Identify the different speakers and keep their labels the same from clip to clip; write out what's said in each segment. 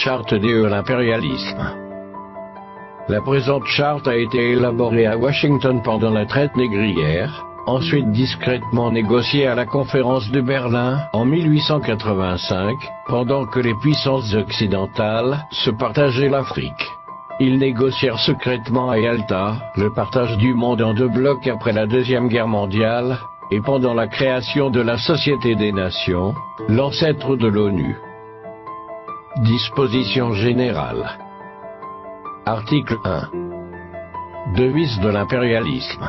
Speaker 1: Charte de l'impérialisme. La présente charte a été élaborée à Washington pendant la traite négrière, ensuite discrètement négociée à la conférence de Berlin en 1885, pendant que les puissances occidentales se partageaient l'Afrique. Ils négocièrent secrètement à Yalta le partage du monde en deux blocs après la Deuxième Guerre mondiale, et pendant la création de la Société des Nations, l'ancêtre de l'ONU. Disposition générale. Article 1. Devise de l'impérialisme.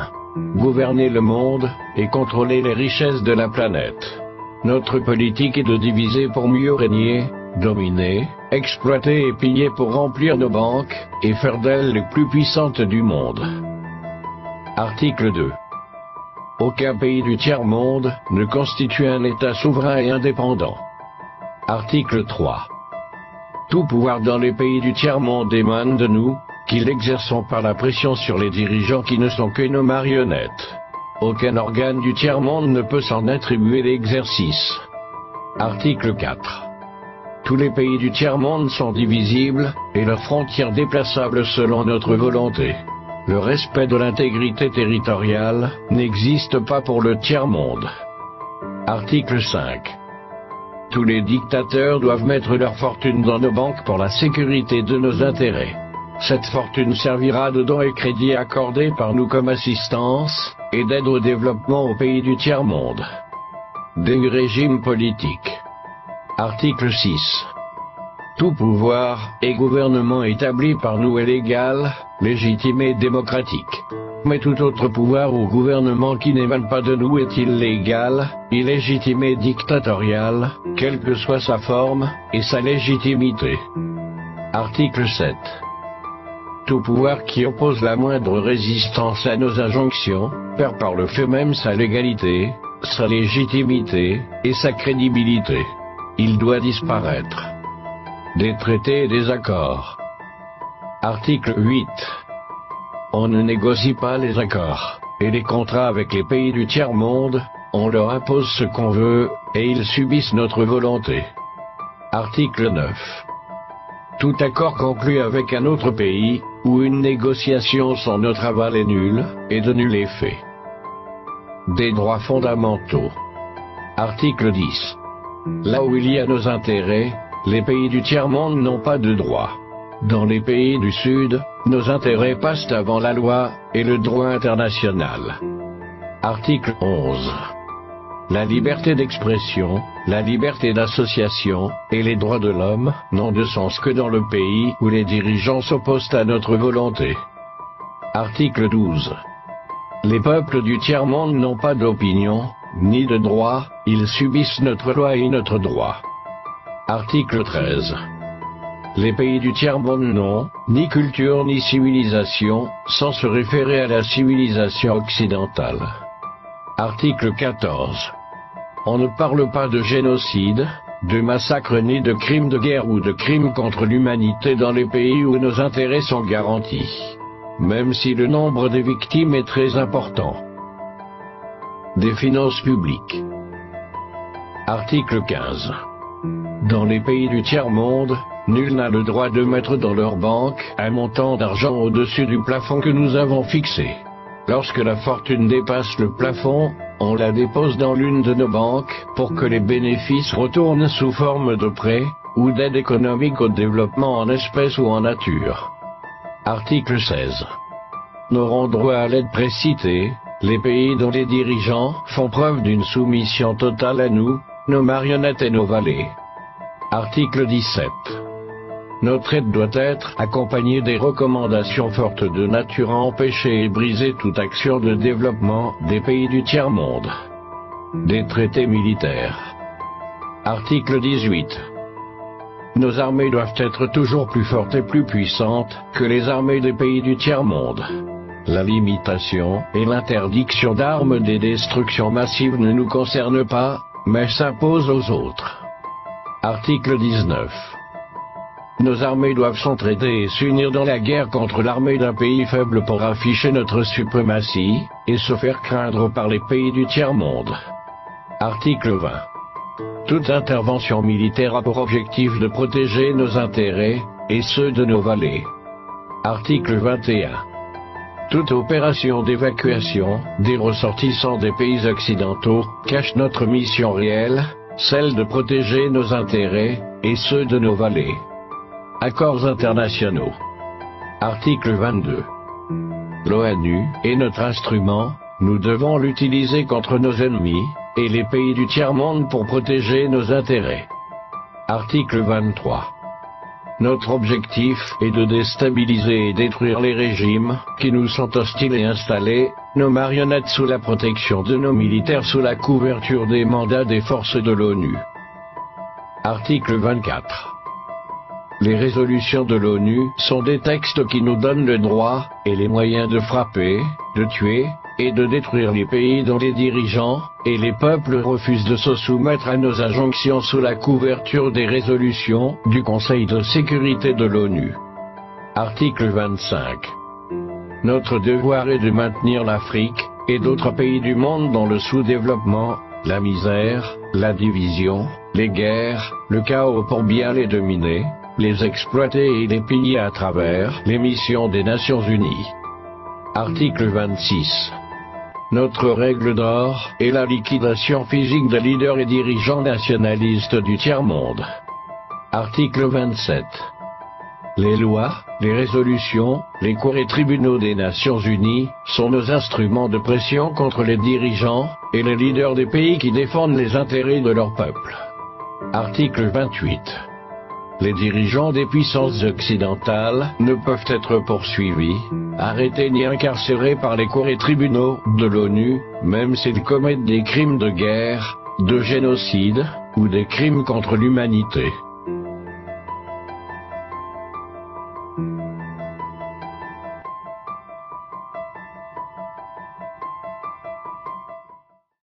Speaker 1: Gouverner le monde et contrôler les richesses de la planète. Notre politique est de diviser pour mieux régner, dominer, exploiter et piller pour remplir nos banques, et faire d'elles les plus puissantes du monde. Article 2. Aucun pays du tiers-monde ne constitue un État souverain et indépendant. Article 3. Tout pouvoir dans les pays du tiers-monde émane de nous, qui l'exerçons par la pression sur les dirigeants qui ne sont que nos marionnettes. Aucun organe du tiers-monde ne peut s'en attribuer l'exercice. Article 4. Tous les pays du tiers-monde sont divisibles, et leurs frontières déplaçables selon notre volonté. Le respect de l'intégrité territoriale n'existe pas pour le tiers-monde. Article 5. Tous les dictateurs doivent mettre leur fortune dans nos banques pour la sécurité de nos intérêts. Cette fortune servira de dons et crédits accordés par nous comme assistance, et d'aide au développement aux pays du tiers-monde. Des régimes politiques. Article 6. Tout pouvoir et gouvernement établi par nous est légal, légitime et démocratique. Mais tout autre pouvoir ou gouvernement qui n'émane pas de nous est illégal, illégitime et dictatorial, quelle que soit sa forme et sa légitimité. Article 7. Tout pouvoir qui oppose la moindre résistance à nos injonctions, perd par le fait même sa légalité, sa légitimité et sa crédibilité. Il doit disparaître. Des traités et des accords. Article 8. On ne négocie pas les accords et les contrats avec les pays du tiers-monde, on leur impose ce qu'on veut, et ils subissent notre volonté. Article 9. Tout accord conclu avec un autre pays, ou une négociation sans notre aval est nul, et de nul effet. Des droits fondamentaux. Article 10. Là où il y a nos intérêts, les pays du tiers-monde n'ont pas de droit. Dans les pays du Sud, nos intérêts passent avant la loi et le droit international. Article 11. La liberté d'expression, la liberté d'association et les droits de l'homme n'ont de sens que dans le pays où les dirigeants s'opposent à notre volonté. Article 12. Les peuples du tiers-monde n'ont pas d'opinion, ni de droit, ils subissent notre loi et notre droit. Article 13. Les pays du tiers-monde n'ont ni culture ni civilisation, sans se référer à la civilisation occidentale. Article 14. On ne parle pas de génocide, de massacre ni de crimes de guerre ou de crimes contre l'humanité dans les pays où nos intérêts sont garantis, même si le nombre des victimes est très important. Des finances publiques. Article 15. Dans les pays du tiers-monde, nul n'a le droit de mettre dans leur banque un montant d'argent au-dessus du plafond que nous avons fixé. Lorsque la fortune dépasse le plafond, on la dépose dans l'une de nos banques pour que les bénéfices retournent sous forme de prêts ou d'aide économique au développement en espèces ou en nature. Article 16. N'auront droit à l'aide précitée les pays dont les dirigeants font preuve d'une soumission totale à nous, nos marionnettes et nos valets. Article 17. Notre aide doit être accompagnée des recommandations fortes de nature à empêcher et briser toute action de développement des pays du tiers-monde. Des traités militaires. Article 18. Nos armées doivent être toujours plus fortes et plus puissantes que les armées des pays du tiers-monde. La limitation et l'interdiction d'armes des destructions massives ne nous concernent pas, mais s'imposent aux autres. Article 19. Nos armées doivent s'entraider et s'unir dans la guerre contre l'armée d'un pays faible pour afficher notre suprématie, et se faire craindre par les pays du tiers-monde. Article 20. Toute intervention militaire a pour objectif de protéger nos intérêts, et ceux de nos vallées. Article 21. Toute opération d'évacuation des ressortissants des pays occidentaux cache notre mission réelle, celle de protéger nos intérêts, et ceux de nos vallées. Accords internationaux. Article 22. L'ONU est notre instrument, nous devons l'utiliser contre nos ennemis, et les pays du tiers-monde pour protéger nos intérêts. Article 23. Notre objectif est de déstabiliser et détruire les régimes qui nous sont hostiles et installer nos marionnettes sous la protection de nos militaires sous la couverture des mandats des forces de l'ONU. Article 24. Les résolutions de l'ONU sont des textes qui nous donnent le droit et les moyens de frapper, de tuer et de détruire les pays dont les dirigeants et les peuples refusent de se soumettre à nos injonctions sous la couverture des résolutions du Conseil de sécurité de l'ONU. Article 25. Notre devoir est de maintenir l'Afrique et d'autres pays du monde dans le sous-développement, la misère, la division, les guerres, le chaos pour bien les dominer, les exploiter et les piller à travers les missions des Nations Unies. Article 26. Notre règle d'or est la liquidation physique des leaders et dirigeants nationalistes du tiers-monde. Article 27. Les lois, les résolutions, les cours et tribunaux des Nations Unies sont nos instruments de pression contre les dirigeants et les leaders des pays qui défendent les intérêts de leur peuple. Article 28. Les dirigeants des puissances occidentales ne peuvent être poursuivis, arrêtés ni incarcérés par les cours et tribunaux de l'ONU, même s'ils commettent des crimes de guerre, de génocide, ou des crimes contre l'humanité.